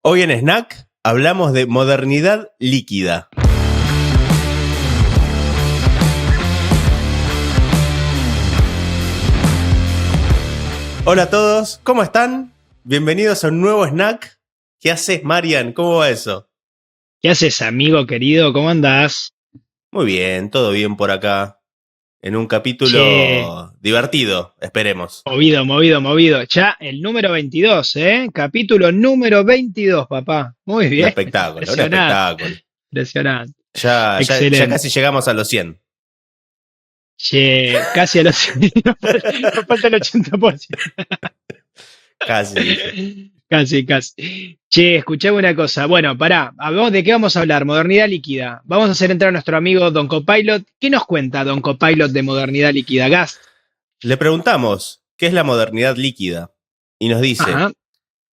Hoy en Snack hablamos de modernidad líquida. Hola a todos, ¿cómo están? Bienvenidos a un nuevo Snack. ¿Qué haces, Marian? ¿Cómo va eso? ¿Qué haces, amigo querido? ¿Cómo andás? Muy bien, todo bien por acá. En un Che, capítulo divertido, esperemos. movido. Ya el número 22, ¿eh? Capítulo número 22, papá. Muy Un bien, espectáculo, un impresionante, espectáculo. impresionante. Ya Excelente. casi llegamos a los 100. Che, casi a los... Nos falta el 80%. Casi dije. Casi. Che, escuchame una cosa. Bueno, pará, ¿de qué vamos a hablar? Modernidad líquida. Vamos a hacer entrar a nuestro amigo Don Copilot. ¿Qué nos cuenta Don Copilot de modernidad líquida? Gast. Le preguntamos, ¿qué es la modernidad líquida? Y nos dice, Ajá,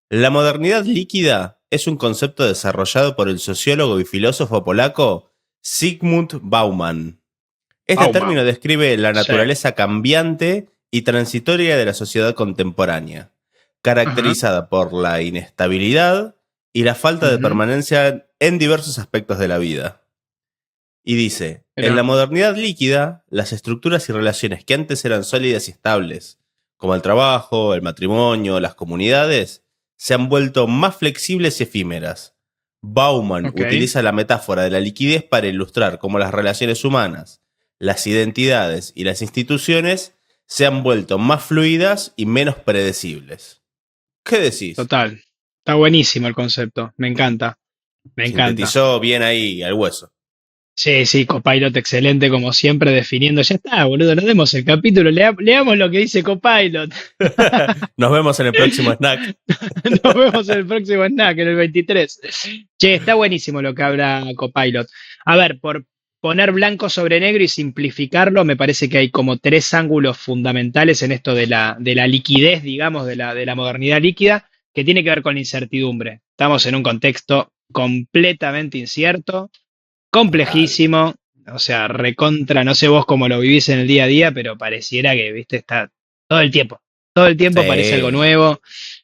la modernidad líquida es un concepto desarrollado por el sociólogo y filósofo polaco Zygmunt Bauman. Este término Bauman. describe la Sí. naturaleza cambiante y transitoria de la sociedad contemporánea, Ajá. caracterizada por la inestabilidad y la falta de Ujú. permanencia en diversos aspectos de la vida. Y dice, en la Pero, modernidad líquida, las estructuras y relaciones que antes eran sólidas y estables, como el trabajo, el matrimonio, las comunidades, se han vuelto más flexibles y efímeras. Bauman ok, utiliza la metáfora de la liquidez para ilustrar cómo las relaciones humanas, las identidades y las instituciones se han vuelto más fluidas y menos predecibles. ¿Qué decís? total. Está buenísimo el concepto. Me encanta, me encanta. Sintetizó bien ahí al hueso. Sí, Copilot excelente como siempre definiendo. Ya está, boludo, no demos el capítulo, leamos lo que dice Copilot. Nos vemos en el próximo snack. Nos vemos en el próximo snack, en el 23. Che, está buenísimo lo que habla Copilot. A ver, por poner blanco sobre negro y simplificarlo, me parece que hay como tres ángulos fundamentales en esto de la liquidez, digamos, de la modernidad líquida, que tiene que ver con la incertidumbre. Estamos en un contexto completamente incierto, Total. complejísimo, o sea, recontra, no sé vos cómo lo vivís en el día a día, pero pareciera que, viste, está todo el tiempo aparece algo Sí. nuevo.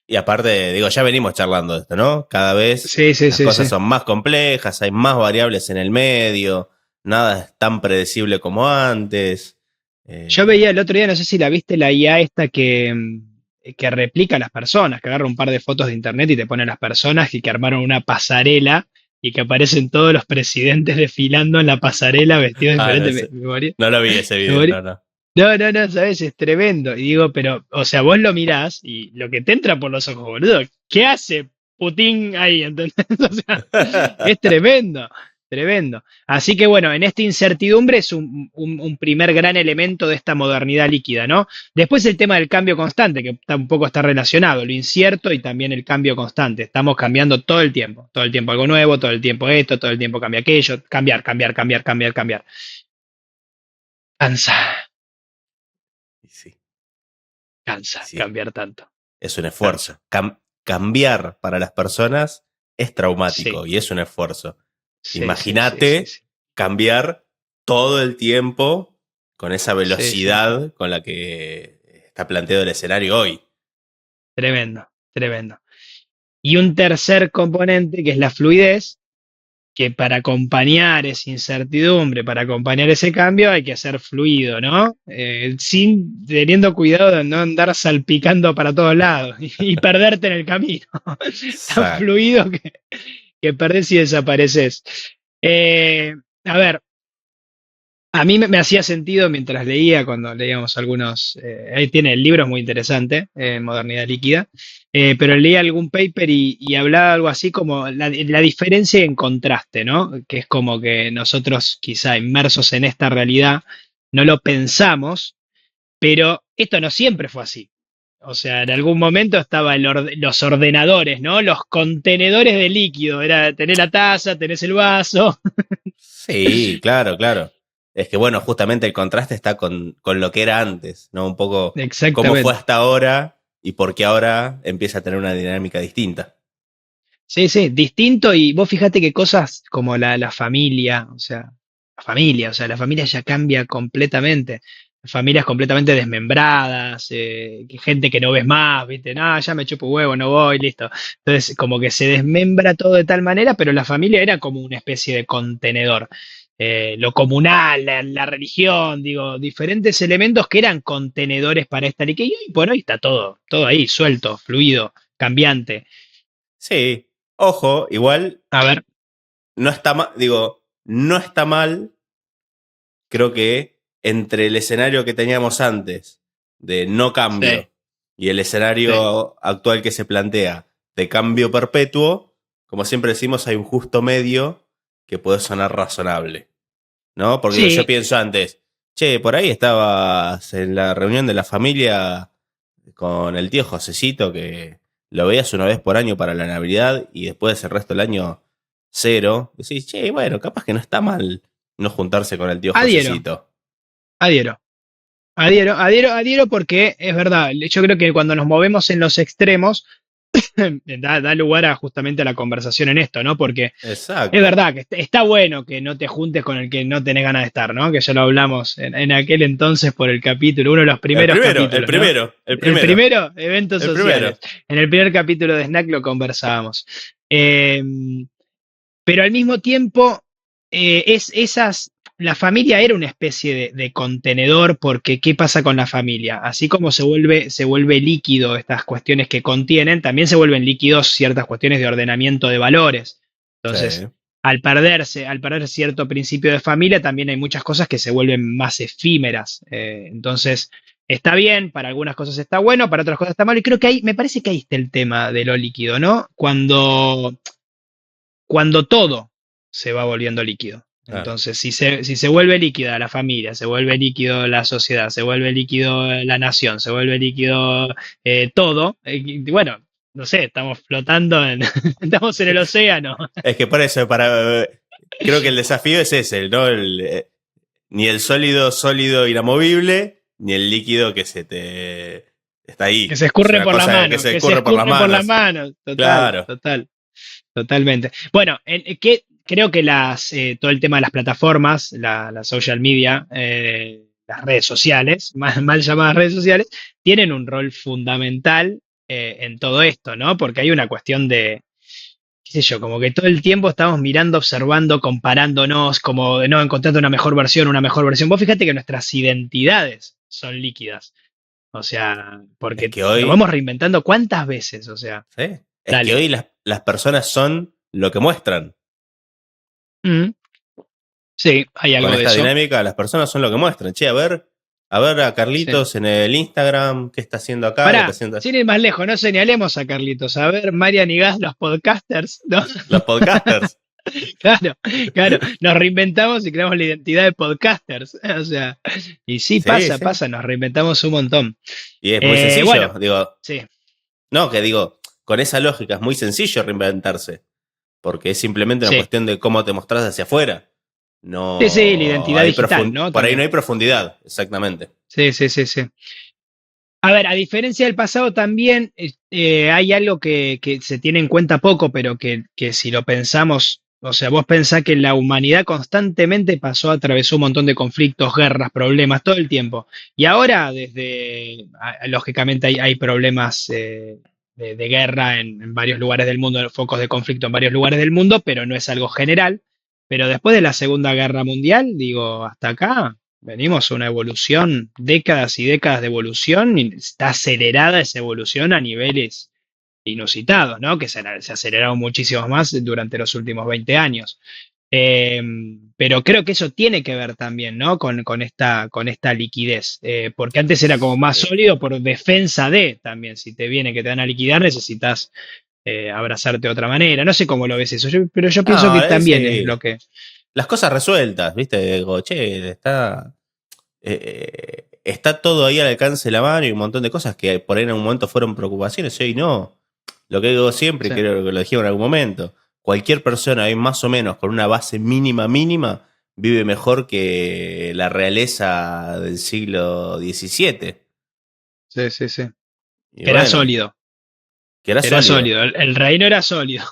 Y aparte, digo, ya venimos charlando de esto, ¿no? Cada vez las Sí. cosas son más complejas, hay más variables en el medio, nada es tan predecible como antes. Yo Eh, veía el otro día, no sé si la viste, la IA esta que replica a las personas, que agarra un par de fotos de internet y te pone a las personas y que armaron una pasarela y que aparecen todos los presidentes desfilando en la pasarela vestidos no diferentes. sé. Me morí. No lo vi ese Me video, morí. no, no. No, ¿sabes? Es tremendo. Y digo, pero, o sea, vos lo mirás y lo que te entra por los ojos, boludo, ¿qué hace Putin ahí? ¿Entendés? O sea, es tremendo, tremendo. Así que bueno, en esta incertidumbre es un primer gran elemento de esta modernidad líquida, ¿no? Después el tema del cambio constante, que tampoco está relacionado, lo incierto y también el cambio constante. Estamos cambiando todo el tiempo algo nuevo, todo el tiempo esto, todo el tiempo cambia aquello, cambiar. Cansa, Y sí, y cansa sí, cambiar tanto. es un Cansa. esfuerzo. Cambiar para las personas es traumático Sí, y es un esfuerzo. sí. Imagínate cambiar todo el tiempo con esa Sí. velocidad con la que está planteado el escenario hoy. Tremendo. Y un tercer componente que es la fluidez, que para acompañar esa incertidumbre, para acompañar ese cambio, hay que ser fluido, ¿no? Sin teniendo cuidado de no andar salpicando para todos lados y perderte en el camino. Tan Exacto. fluido que perdés y desapareces. Eh, a ver, a mí me hacía sentido mientras leía, cuando leíamos algunos, ahí tiene, el libro es muy interesante, Modernidad Líquida, pero leía algún paper y hablaba algo así como la diferencia en contraste, ¿no? Que es como que nosotros quizá inmersos en esta realidad no lo pensamos, pero esto no siempre fue así. O sea, en algún momento estaba los ordenadores, ¿no? Los contenedores de líquido, era tener la taza, tenés el vaso. Sí, claro, claro. Es que bueno, justamente el contraste está con lo que era antes, ¿no? Un poco cómo fue Exactamente. hasta ahora y por qué ahora empieza a tener una dinámica distinta. Sí, distinto y vos fíjate que cosas como la familia, o sea, la familia ya cambia completamente. familias completamente desmembradas, gente que no ves más, ¿viste? No, ya me chupo huevo, no voy, listo. Entonces, como que se desmembra todo de tal manera, pero la familia era como una especie de contenedor. Lo comunal, la religión, digo, diferentes elementos que eran contenedores para esta liquidez. Y hoy por hoy está todo ahí, suelto, fluido, cambiante. Sí, ojo, igual A ver, no está mal, digo, no está mal, creo que entre el escenario que teníamos antes de no sí, cambio y el sí. escenario actual que se plantea de cambio perpetuo, como siempre decimos, hay un justo medio que puede sonar razonable, ¿no? Porque digo, yo Sí, pienso antes, che, por ahí estabas en la reunión de la familia con el tío Josecito que lo veías una vez por año para la Navidad y después el resto del año cero. Decís, che, bueno, capaz que no está mal no juntarse con el tío adhiero, Josecito. adhiero. Adhiero porque es verdad, yo creo que cuando nos movemos en los extremos, da lugar a justamente a la conversación en esto, ¿no? Porque es Exacto. verdad que está bueno que no te juntes con el que no tenés ganas de estar, ¿no? Que ya lo hablamos en aquel entonces por el capítulo, uno de los El primeros primero, el capítulos, ¿no? primero, el El primero, primero, eventos el sociales. primero. En el primer capítulo de Snack lo conversábamos. Eh, pero al mismo tiempo, la familia era una especie de contenedor, porque ¿qué pasa con la familia? Así como se vuelve líquido estas cuestiones que contienen, también se vuelven líquidos ciertas cuestiones de ordenamiento de valores. Sí. Entonces, al perder cierto principio de familia, también hay muchas cosas que se vuelven más efímeras. Entonces, está bien, para algunas cosas está bueno, para otras cosas está mal, y creo que me parece que ahí está el tema de lo líquido, ¿no? Cuando todo se va volviendo líquido. Ah. Entonces, si se vuelve líquida la familia, se vuelve líquido la sociedad, se vuelve líquido la nación, se vuelve líquido todo, bueno, no sé, estamos flotando, estamos en el océano. Es que por eso, creo que el desafío es ese, ¿no? Ni el sólido, sólido, inamovible, ni el líquido que se te está Que ahí. se Es escurre una por las cosa que manos, se que se escurre por las escurre por las manos. manos, total, Claro. total. Totalmente. Bueno, creo que todo el tema de las plataformas, la social media, las redes sociales, mal llamadas redes sociales, tienen un rol fundamental en todo esto, ¿no? Porque hay una cuestión de, qué sé yo, como que todo el tiempo estamos mirando, observando, comparándonos, como no encontrando una mejor versión, una mejor versión. Vos fíjate que nuestras identidades son líquidas. O sea, Es porque que nos hoy, vamos reinventando cuántas veces, o sea, ¿sí? Es que dale. hoy las personas son lo que muestran. Mm, sí, hay Con algo de esta eso. dinámica, las personas son lo que muestran. Che, a ver a Sí. Carlitos en el Instagram, qué está haciendo acá, qué está Pará, haciendo sin ir más lejos, no señalemos a Carlitos. A ver, Marian y Gas, los podcasters, ¿no? los podcasters. Claro, claro. Nos reinventamos y creamos la identidad de podcasters. O sea, y sí, Sí, pasa, sí. pasa, nos reinventamos un montón. Y es muy sencillo, Bueno, digo, sí. no, que digo, con esa lógica es muy sencillo reinventarse, porque es simplemente una Sí. cuestión de cómo te mostrás hacia afuera. Sí, sí, la No identidad hay digital, ¿no? por ahí no También. hay profundidad, exactamente. Sí, sí, sí, sí. A ver, a diferencia del pasado también hay algo que se tiene en cuenta poco, pero que si lo pensamos, o sea, vos pensás que la humanidad constantemente atravesó un montón de conflictos, guerras, problemas, todo el tiempo. Y ahora, lógicamente hay problemas de guerra en varios lugares del mundo, focos de conflicto en varios lugares del mundo, pero no es algo general. Pero después de la Segunda Guerra Mundial, digo, hasta acá. Venimos a una evolución, décadas y décadas de evolución, y está acelerada esa evolución a niveles inusitados, ¿no? Que se aceleraron muchísimo más durante los últimos 20 años. Eh, pero creo que eso tiene que ver también, ¿no? Con esta liquidez. Porque antes era como más Sí. sólido por defensa de también. Si te viene que te van a liquidar, necesitas abrazarte de otra manera. No sé cómo lo ves eso, pero yo pienso que No, también es sí. lo que. Las cosas resueltas, ¿viste? Digo, che, está todo ahí al alcance de la mano y un montón de cosas que por ahí en algún momento fueron preocupaciones y hoy no. Lo que digo siempre, y Sí, creo que lo dijimos en algún momento, cualquier persona hoy más o menos con una base mínima vive mejor que la realeza del siglo XVII. sí, sí, sí. Y Era bueno, sólido. que era Era sólido. sólido, el reino era sólido.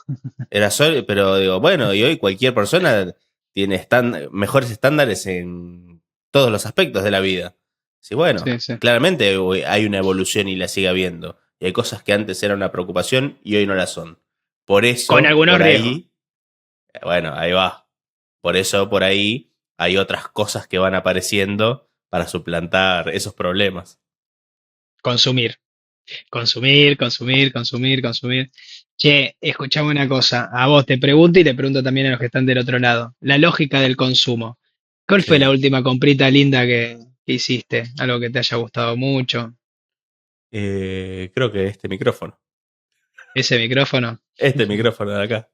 Era sólido, pero digo, bueno, y hoy cualquier persona tiene mejores estándares en todos los aspectos de la vida. Sí, bueno, Sí, sí. claramente hay una evolución y la sigue habiendo. Y hay cosas que antes eran una preocupación y hoy no la son. Por Con eso, algunos por riesgos. ahí, bueno, ahí va. Por eso, por ahí, hay otras cosas que van apareciendo para suplantar esos problemas. Consumir. Consumir, consumir, consumir, consumir. Che, escuchame una cosa. A vos te pregunto y le pregunto también a los que están del otro lado. La lógica del consumo. ¿Cuál fue la Sí. última comprita linda que hiciste? Algo que te haya gustado mucho. Creo que este micrófono. Ese micrófono. Este micrófono de acá.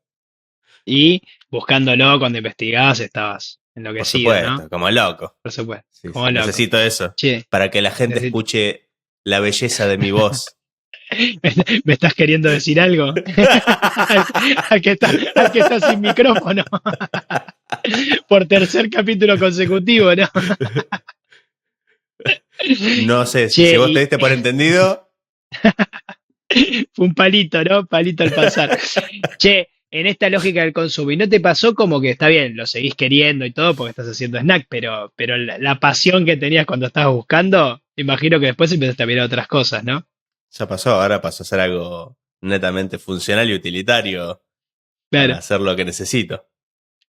Y buscándolo cuando investigabas estabas Por enloquecido, ¿no? supuesto, como loco. Por supuesto. Sí, Como sí, loco. necesito eso. Che, Para que la gente necesito- escuche la belleza de mi voz. ¿me estás queriendo decir algo? Al, al que está sin micrófono. Por tercer capítulo consecutivo, ¿no? No sé, si Che, vos te y diste por entendido. fue un palito, ¿no? Palito al pasar. Che, en esta lógica del consumo, ¿y no te pasó como que está bien, lo seguís queriendo y todo porque estás haciendo snack, pero la pasión que tenías cuando estabas buscando, imagino que después empezaste a mirar otras cosas, ¿no? Ya pasó, ahora pasó a ser algo netamente funcional y utilitario para Claro. hacer lo que necesito.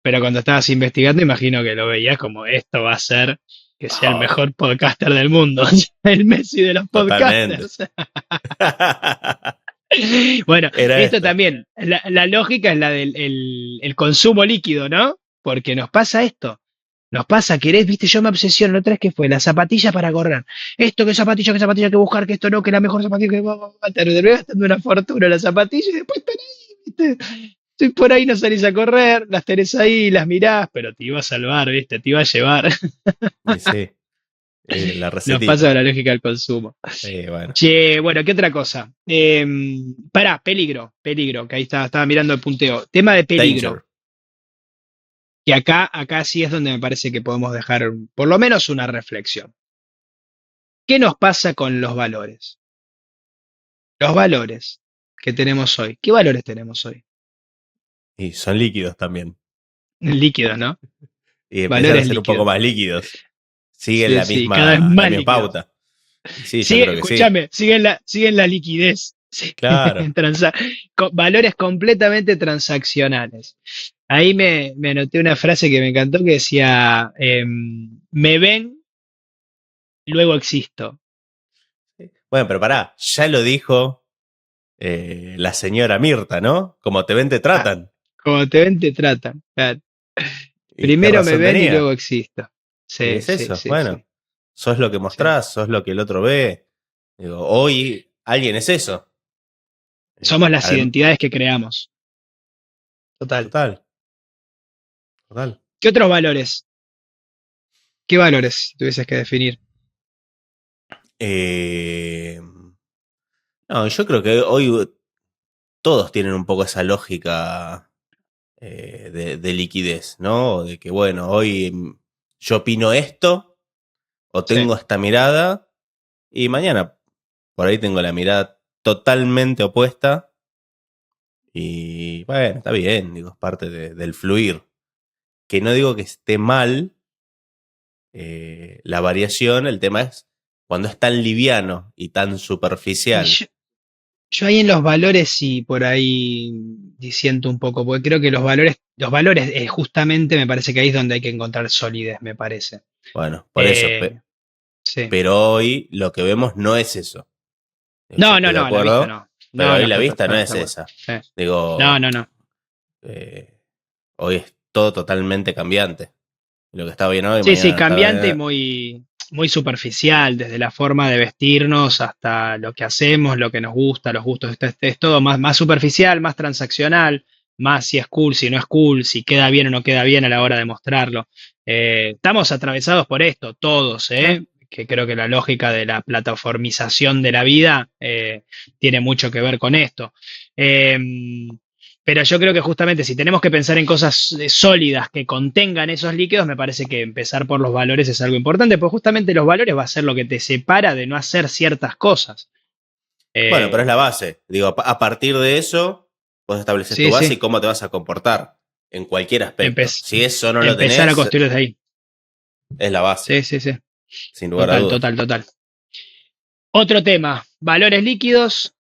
Pero cuando estabas investigando, imagino que lo veías como esto va a ser que sea el Oh, mejor podcaster del mundo, el Messi de los totalmente. podcasters. Bueno, Era esto esto. también, la lógica es la del el consumo líquido, ¿no? Porque nos pasa esto. Nos pasa, querés, viste, yo me obsesiono, ¿no? ¿Otra vez qué fue? La zapatilla para correr. Esto, que zapatilla que buscar, que esto no, que la mejor zapatilla que va a terminar gastando una fortuna la zapatilla y después están ahí, viste. Si por ahí no salís a correr, las tenés ahí, las mirás, pero te iba a salvar, viste, te iba a llevar. Y sí, la Nos pasa recetita. la lógica del consumo. Bueno. Che, bueno, ¿qué otra cosa? Pará, peligro, peligro, que ahí estaba mirando el punteo. Tema de peligro, Danger. que acá sí es donde me parece que podemos dejar por lo menos una reflexión. ¿Qué nos pasa con los valores? Los valores que tenemos hoy. ¿Qué valores tenemos hoy? Y son líquidos también. Líquidos, ¿no? Y empiezan a Valores ser un poco líquidos. más líquidos. Siguen Sí, sí, cada vez la más misma líquidos. pauta. Y sí, yo Sigue, creo que sí. escúchame, siguen la liquidez. Sí, Claro. valores completamente transaccionales. Ahí me anoté una frase que me encantó que decía, me ven, luego existo. Bueno, pero pará, ya lo dijo la señora Mirta, ¿no? Como te ven, te Ah, tratan. como te ven, te tratan. Claro. ¿Y qué Primero me razón ven y luego tenía? existo. Y Sí, es sí, eso, sí, bueno, sí, sos lo que sí. mostrás, sos lo que el otro ve. Digo, hoy alguien es eso. Somos las Adem- identidades que creamos. Total. total, total. ¿Qué otros valores? ¿Qué valores si tuvieses que definir? Eh, no, yo creo que hoy todos tienen un poco esa lógica de liquidez, ¿no? De que, bueno, hoy yo opino esto o Sí. tengo esta mirada y mañana por ahí tengo la mirada totalmente opuesta y bueno, está bien, digo, es parte del fluir. Que no digo que esté mal la variación, el tema es cuando es tan liviano y tan Y superficial. yo ahí en los valores sí por ahí disiento un poco, porque creo que los valores justamente me parece que ahí es donde hay que encontrar solidez, me parece. Bueno, por eso, Eh, sí. pero hoy lo que vemos no es eso. Yo No, estoy no, de no, a la vista acuerdo, no. pero No, hoy no, la vista no totalmente es de acuerdo. esa. Sí. No, Digo, no, no. eh, hoy es todo totalmente cambiante. Lo que está bien hoy, Sí, mañana sí, no está cambiante y bien. muy superficial, desde la forma de vestirnos hasta lo que hacemos, lo que nos gusta, los gustos, es todo más superficial, más transaccional, más si es cool, si no es cool, si queda bien o no queda bien a la hora de mostrarlo. Estamos atravesados por esto, todos, Ah, que creo que la lógica de la plataformización de la vida tiene mucho que ver con esto. Eh, pero yo creo que justamente si tenemos que pensar en cosas sólidas que contengan esos líquidos, me parece que empezar por los valores es algo importante, porque justamente los valores va a ser lo que te separa de no hacer ciertas cosas. bueno, pero es la Eh, base. Digo, a partir de eso, vos estableces tu sí, base y sí, cómo te vas a comportar en cualquier aspecto. Si eso no lo empezar a tenés, construir desde ahí. es la base. Sí, sí, sí. sin lugar a Total, dudas. total, total. Otro tema, valores líquidos.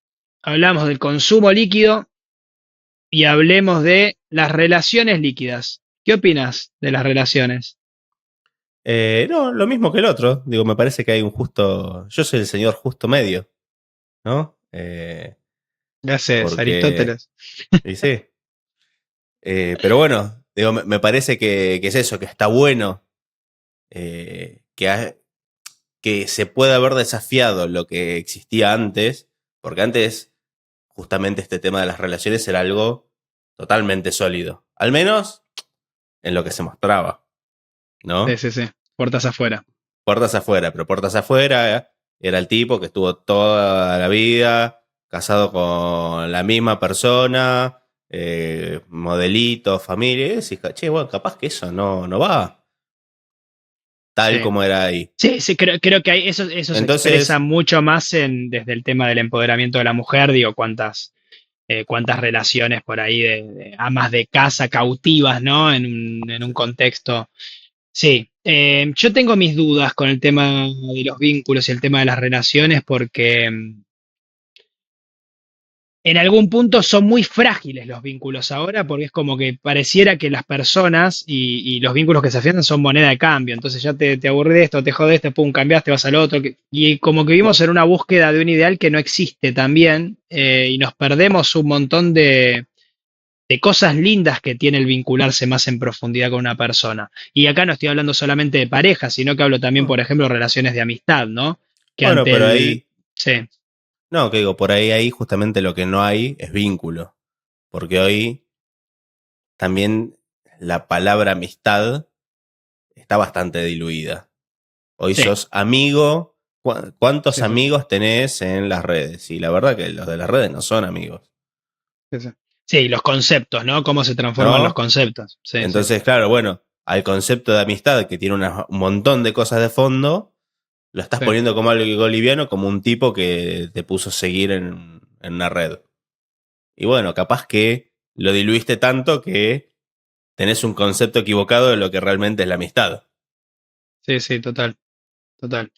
Hablamos del consumo líquido y hablemos de las relaciones líquidas. ¿Qué opinas de las relaciones? No, lo mismo que el otro. Digo, me parece que hay un justo. Yo soy el señor justo medio, ¿no? Gracias, Porque. Aristóteles. Y sí. Pero bueno, digo, me parece que es eso, que está bueno que se puede haber desafiado lo que existía antes, porque antes justamente este tema de las relaciones era algo totalmente sólido, al menos en lo que se mostraba, Sí, ¿no? sí, sí. Puertas afuera. Puertas afuera, pero puertas afuera era el tipo que estuvo toda la vida casado con la misma persona, modelito, familia, y decís, che, bueno, capaz que eso no va tal Sí. como era ahí. Sí, sí, creo que eso se expresa Entonces, mucho más desde el tema del empoderamiento de la mujer. Digo, cuántas relaciones por ahí de amas de casa cautivas, ¿no? En un contexto. Sí, yo tengo mis dudas con el tema de los vínculos y el tema de las relaciones porque en algún punto son muy frágiles los vínculos ahora, porque es como que pareciera que las personas y los vínculos que se afianzan son moneda de cambio. Entonces ya te aburrí de esto, te jode esto, pum, cambiaste, vas al otro. Y como que vivimos en una búsqueda de un ideal que no existe también, y nos perdemos un montón de cosas lindas que tiene el vincularse más en profundidad con una persona. Y acá no estoy hablando solamente de pareja, sino que hablo también, por ejemplo, de relaciones de amistad, ¿no? Que bueno, ante pero el... ahí, Sí, no, que digo, por ahí justamente lo que no hay es vínculo, porque hoy también la palabra amistad está bastante diluida. Hoy sí, sos amigo, ¿cuántos sí, sí. amigos tenés en las redes? Y la verdad que los de las redes no son amigos, Sí, sí. Sí, los conceptos, ¿no? Cómo se transforman los ¿no? conceptos. Sí, sí. Entonces, claro, bueno, al concepto de amistad que tiene un montón de cosas de fondo, lo estás Sí, poniendo como algo liviano, como un tipo que te puso a seguir en una red. Y bueno, capaz que lo diluiste tanto que tenés un concepto equivocado de lo que realmente es la amistad. sí, sí, total, total.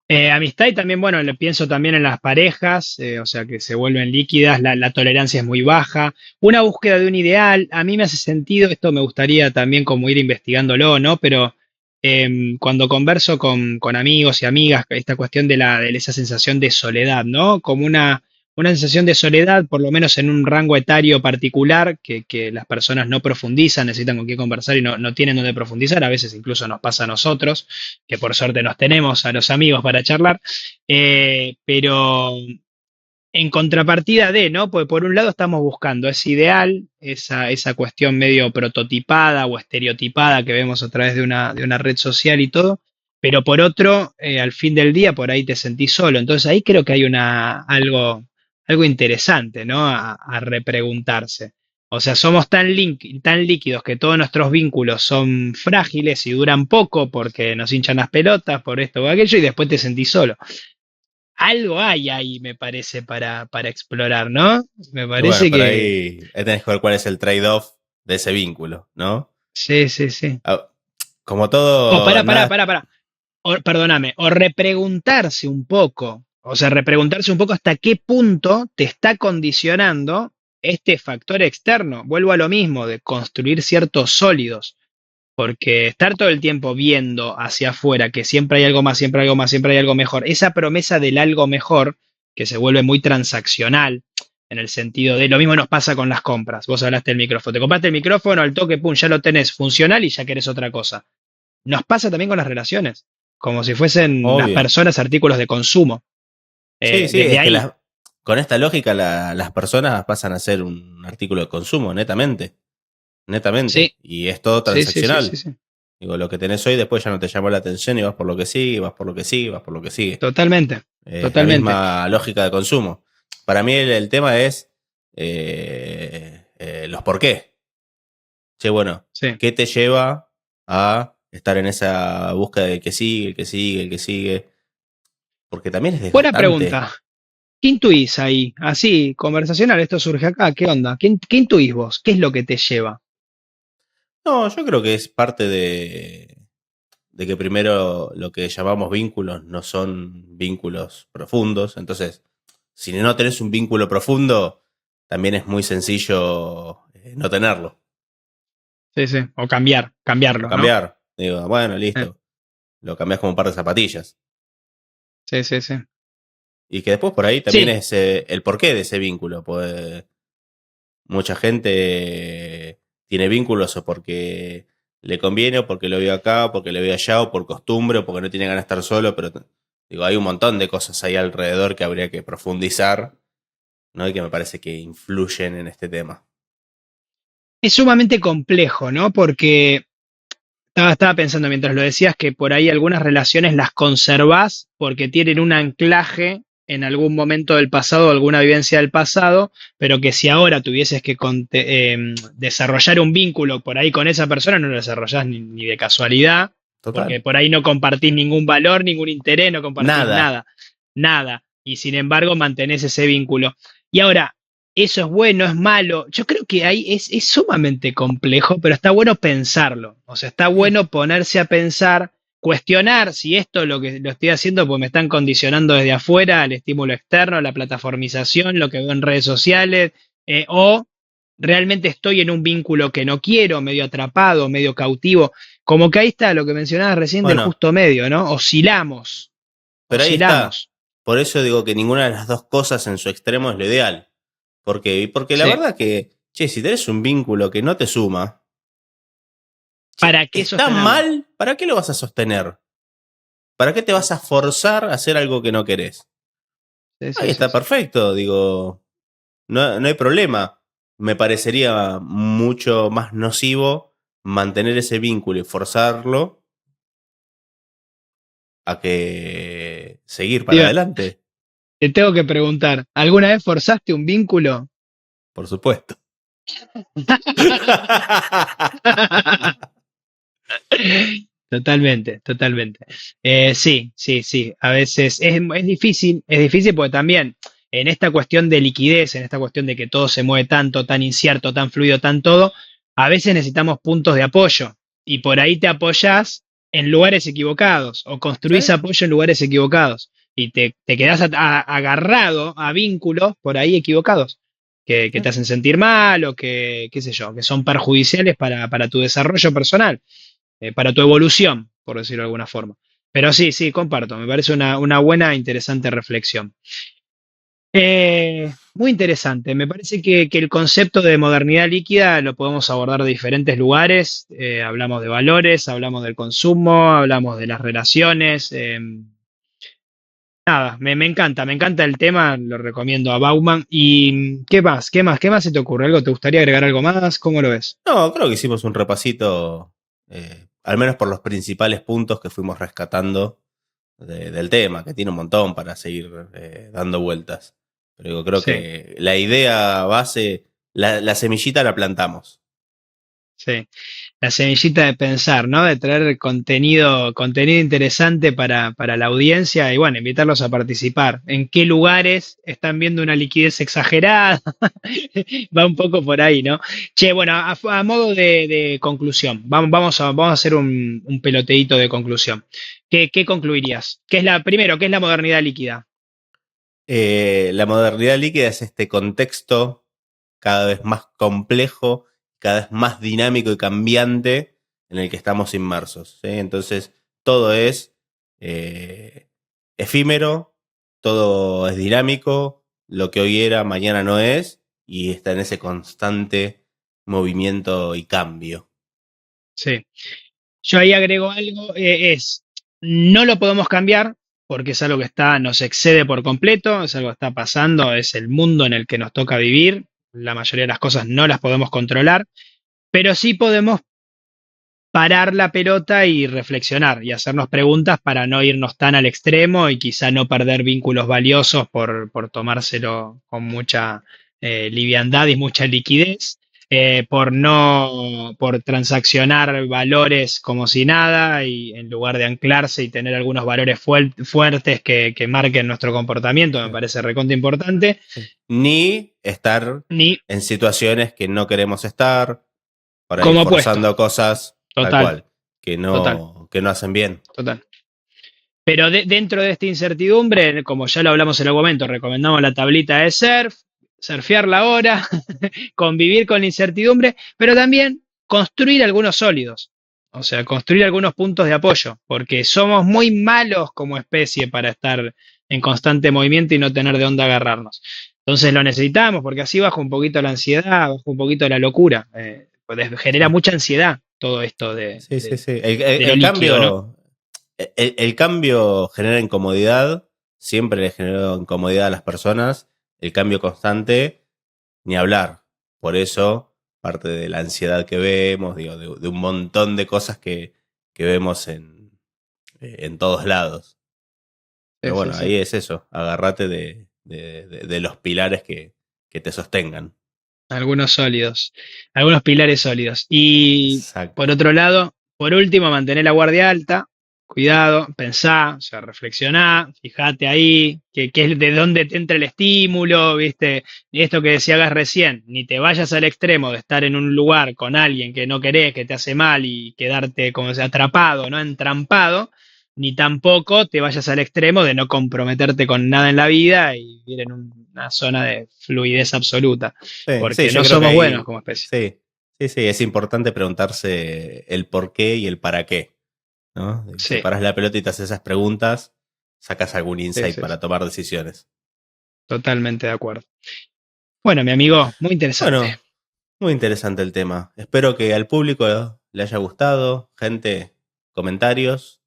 Amistad y también, bueno, lo pienso también en las parejas, o sea, que se vuelven líquidas, la tolerancia es muy baja. Una búsqueda de un ideal, a mí me hace sentido, esto me gustaría también como ir investigándolo, ¿no? Pero cuando converso con amigos y amigas, esta cuestión de esa sensación de soledad, ¿no? Como una sensación de soledad, por lo menos en un rango etario particular, que las personas no profundizan, necesitan con quién conversar y no tienen dónde profundizar, a veces incluso nos pasa a nosotros que por suerte nos tenemos a los amigos para charlar, pero en contrapartida de, ¿no? Pues por un lado estamos buscando ese ideal, esa cuestión medio prototipada o estereotipada que vemos a través de una red social y todo, pero por otro, al fin del día por ahí te sentís solo. Entonces ahí creo que hay algo interesante, ¿no? A repreguntarse. O sea, somos tan líquidos que todos nuestros vínculos son frágiles y duran poco porque nos hinchan las pelotas por esto o aquello y después te sentís solo. Algo hay ahí, me parece, para explorar, ¿no? Me Y bueno, parece por que ahí tenés que ver cuál es el trade-off de ese vínculo, ¿no? sí, sí, sí. Ah, como O todo, nada. para. Perdóname, o repreguntarse un poco, o sea, repreguntarse un poco hasta qué punto te está condicionando este factor externo. Vuelvo a lo mismo, de construir ciertos sólidos. Porque estar todo el tiempo viendo hacia afuera que siempre hay algo más, siempre hay algo más, siempre hay algo mejor, esa promesa del algo mejor, que se vuelve muy transaccional, en el sentido de lo mismo nos pasa con las compras. Vos hablaste del micrófono, te compraste el micrófono, al toque, pum, ya lo tenés funcional y ya querés otra cosa. Nos pasa también con las relaciones, como si fuesen las Obvio. personas artículos de consumo. Sí, sí, Desde es que ahí, con esta lógica las personas pasan a ser un artículo de consumo, netamente. Netamente. sí, Y es todo sí, sí, sí, sí, transaccional. sí. Digo, lo que tenés hoy después ya no te llamó la atención y vas por lo que sigue, vas por lo que sigue, vas por lo que sigue. Totalmente, Es la totalmente. misma lógica de consumo. Para mí el tema es los por qué. Che, bueno, Sí. ¿qué te lleva a estar en esa búsqueda del que sigue, el que sigue, el que sigue? Porque también es Buena desgastante. pregunta. ¿Qué intuís ahí? Así, conversacional, esto surge acá, ¿qué onda? ¿Qué intuís vos? ¿Qué es lo que te lleva? No, yo creo que es parte de. de que primero lo que llamamos vínculos no son vínculos profundos. Entonces, si no tenés un vínculo profundo, también es muy sencillo no tenerlo Sí, sí. O o cambiarlo, ¿no? cambiar. Digo, bueno, Eh, listo, lo cambiás como un par de zapatillas. Sí, sí, sí. Y que después por ahí también Sí, es el porqué de ese vínculo. Pues mucha gente tiene vínculos o porque le conviene, o porque lo veo acá, o porque lo veo allá, o por costumbre, o porque no tiene ganas de estar solo, pero digo, hay un montón de cosas ahí alrededor que habría que profundizar, ¿no? Y que me parece que influyen en este tema. es sumamente complejo, ¿no? Porque estaba pensando mientras lo decías que por ahí algunas relaciones las conservás porque tienen un anclaje en algún momento del pasado, alguna vivencia del pasado, pero que si ahora tuvieses que desarrollar un vínculo por ahí con esa persona, no lo desarrollás ni de casualidad, porque Total. por ahí no compartís ningún valor, ningún interés, no compartís Nada. nada, nada, y sin embargo mantenés ese vínculo. Y ahora, eso es bueno, es malo. Yo creo que ahí es sumamente complejo, pero está bueno pensarlo. O sea, está Sí. bueno ponerse a pensar, cuestionar si esto lo que lo estoy haciendo pues me están condicionando desde afuera, el estímulo externo, la plataformización, lo que veo en redes sociales, o realmente estoy en un vínculo que no quiero, medio atrapado, medio cautivo. Como que ahí está lo que mencionabas recién del Bueno, justo medio, ¿no? Oscilamos, pero ahí está. oscilamos. Por eso digo que ninguna de las dos cosas en su extremo es lo ideal. Porque la Sí. verdad que, che, si tenés un vínculo que no te suma, che, ¿Para qué está sostenerlo? mal, ¿para qué lo vas a sostener? ¿Para qué te vas a forzar a hacer algo que no querés? Sí, Ahí sí, sí, está sí. perfecto, digo, no hay problema. Me parecería mucho más nocivo mantener ese vínculo y forzarlo a que seguir para Digo, adelante, te tengo que preguntar, ¿alguna vez forzaste un vínculo? por supuesto. Totalmente, totalmente. Sí, sí, sí. A veces es difícil porque también en esta cuestión de liquidez, en esta cuestión de que todo se mueve tanto, tan incierto, tan fluido, tan todo, a veces necesitamos puntos de apoyo y por ahí te apoyás en lugares equivocados o construís ¿Sí? apoyo en lugares equivocados y te quedás agarrado a vínculos por ahí equivocados. Que te ¿Sí? hacen sentir mal o que, qué sé yo, que son perjudiciales para tu desarrollo personal, para tu evolución, por decirlo de alguna forma. Pero sí, sí, comparto, me parece una buena, interesante reflexión. Muy interesante, me parece que el concepto de modernidad líquida lo podemos abordar de diferentes lugares. Hablamos de valores, hablamos del consumo, hablamos de las relaciones. Nada, me encanta el tema, lo recomiendo a Bauman. ¿Y qué más? ¿Qué más? ¿Qué más se te ocurre? ¿Algo te gustaría agregar algo más? ¿Cómo lo ves? No, creo que hicimos un repasito, al menos por los principales puntos que fuimos rescatando del tema, que tiene un montón para seguir dando vueltas. Pero digo, creo Sí. que la idea base, la semillita la plantamos. Sí, la semillita de pensar, ¿no? De traer contenido interesante para la audiencia y bueno, invitarlos a participar. ¿En qué lugares están viendo una liquidez exagerada? Va un poco por ahí, ¿no? Che, bueno, a modo de conclusión, vamos a hacer un peloteíto de conclusión. ¿Qué concluirías? Primero, qué es la modernidad líquida? La modernidad líquida es este contexto cada vez más complejo, cada vez más dinámico y cambiante en el que estamos inmersos. ¿Sí? Entonces, todo es eh, efímero, todo es dinámico, lo que hoy era, mañana no es, y está en ese constante movimiento y cambio. Sí. Yo ahí agrego algo, no lo podemos cambiar porque es algo que nos excede por completo, es algo que está pasando, es el mundo en el que nos toca vivir, la mayoría de las cosas no las podemos controlar, pero sí podemos parar la pelota y reflexionar y hacernos preguntas para no irnos tan al extremo y quizá no perder vínculos valiosos por tomárselo con mucha liviandad y mucha liquidez, por transaccionar valores como si nada y en lugar de anclarse y tener algunos valores fuertes que marquen nuestro comportamiento, me Sí, parece recontra importante, sí. Ni estar ni en situaciones que no queremos estar, para ir como opuesto. forzando cosas tal Total, cual, total. que no hacen bien. Total. Pero dentro de esta incertidumbre, como ya lo hablamos en algún momento, recomendamos la tablita de surf, surfear la hora, convivir con la incertidumbre, pero también construir algunos sólidos. O sea, construir algunos puntos de apoyo, porque somos muy malos como especie para estar en constante movimiento y no tener de dónde agarrarnos. Entonces lo necesitamos, porque así baja un poquito la ansiedad, baja un poquito la locura. Pues genera Sí, mucha ansiedad todo esto sí, sí. Sí. de lo líquido, ¿no? El cambio genera incomodidad, siempre le generó incomodidad a las personas. El cambio constante, ni hablar. Por eso, parte de la ansiedad que vemos, digo, de un montón de cosas que vemos en todos lados. Sí, Pero sí, bueno, sí. ahí es eso, agárrate de los pilares que te sostengan. Algunos sólidos, algunos pilares sólidos. Y por Exacto. otro lado, por último, mantener la guardia alta, cuidado, pensá, o sea, reflexioná, fíjate ahí, que es de dónde te entra el estímulo, ¿viste? Esto que decías recién, ni te vayas al extremo de estar en un lugar con alguien que no querés, que te hace mal y quedarte como sea atrapado, ¿no? Entrampado, ni tampoco te vayas al extremo de no comprometerte con nada en la vida y vivir en una zona de fluidez absoluta, Sí, sí, porque yo no creo que somos buenos ahí, como especie. sí, sí, sí, es importante preguntarse el por qué y el para qué, ¿no? Si Sí, paras la pelota y te haces esas preguntas, sacas algún sí, insight sí, sí, para tomar decisiones. totalmente de acuerdo. Bueno, mi amigo, muy interesante. Bueno, muy interesante el tema. Espero que al público le haya gustado. Gente, comentarios.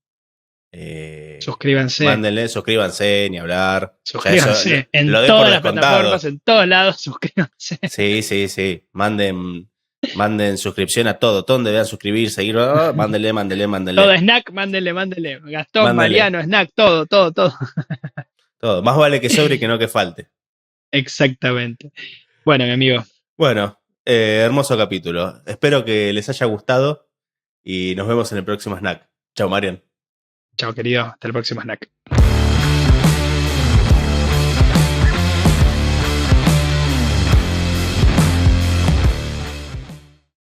Suscríbanse, Mándenle, suscríbanse, ni hablar. Ya eso suscríbanse lo en doy por todas las plataformas, descontado. en todos lados, suscríbanse. Sí, sí, sí. Manden suscripción a todo. Todo donde vean suscribir, seguir. Mándenle, mándenle, Todo mándenle. snack, mándenle, mándenle. Gastón, Mándenle. Mariano, snack, todo, todo, todo. Todo. Más vale que sobre que no que falte. Exactamente. Bueno, mi amigo, Bueno, hermoso capítulo. Espero que les haya gustado y nos vemos en el próximo snack. Chao, Marian. chao querido, hasta el próximo snack.